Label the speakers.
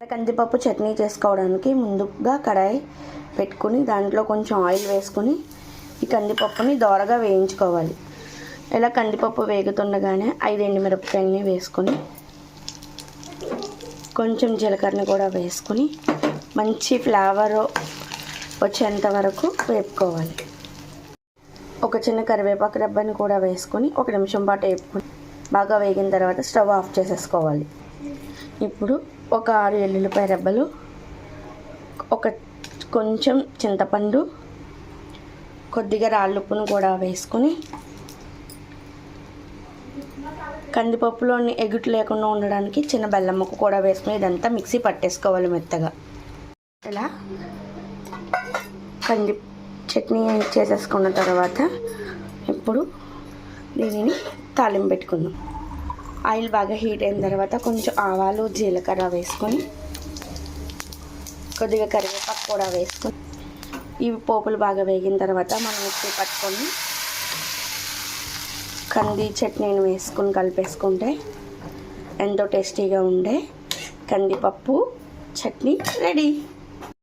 Speaker 1: కందిపప్పు చట్నీ చేసుకోవడానికి ముందుగా కడాయి పెట్టుకుని దాంట్లో కొంచెం ఆయిల్ వేసుకుని ఈ కందిపప్పుని దోరగా వేయించుకోవాలి. ఇలా కందిపప్పు వేగుతుండగానే 5 ఎండుమిరపకాయలని వేసుకొని కొంచెం జీలకర్రని కూడా వేసుకుని మంచి ఫ్లేవర్ వచ్చేంత వరకు వేపుకోవాలి. ఒక చిన్న కరివేపాకు రెబ్బని కూడా వేసుకొని 1 నిమిషం పాటు వేపుకొని బాగా వేగిన తర్వాత స్టవ్ ఆఫ్ చేసేసుకోవాలి. ఇప్పుడు ఒక 6 ఎల్లుల్లిపాయ రెబ్బలు, కొంచెం చింతపండు, కొద్దిగా రాళ్ళుప్పును కూడా వేసుకొని కందిపప్పులోని ఎగుటు లేకుండా ఉండడానికి చిన్న బెల్లం ముక్క కూడా వేసుకుని ఇదంతా మిక్సీ పట్టేసుకోవాలి మెత్తగా. ఇలా కంది చట్నీ చేసేసుకున్న తర్వాత ఇప్పుడు దీనిని తాలింపు పెట్టుకుందాం. ఆయిల్ బాగా హీట్ అయిన తర్వాత కొంచెం ఆవాలు జీలకర్ర వేసుకొని కొద్దిగా కరివేపాకు కూడా వేసుకొని ఇవి పోపులు బాగా వేగిన తర్వాత మనం మిక్సీ పట్టుకొని కంది చట్నీని వేసుకొని కలిపేసుకుంటే ఎంతో టేస్టీగా ఉండే కందిపప్పు చట్నీ రెడీ.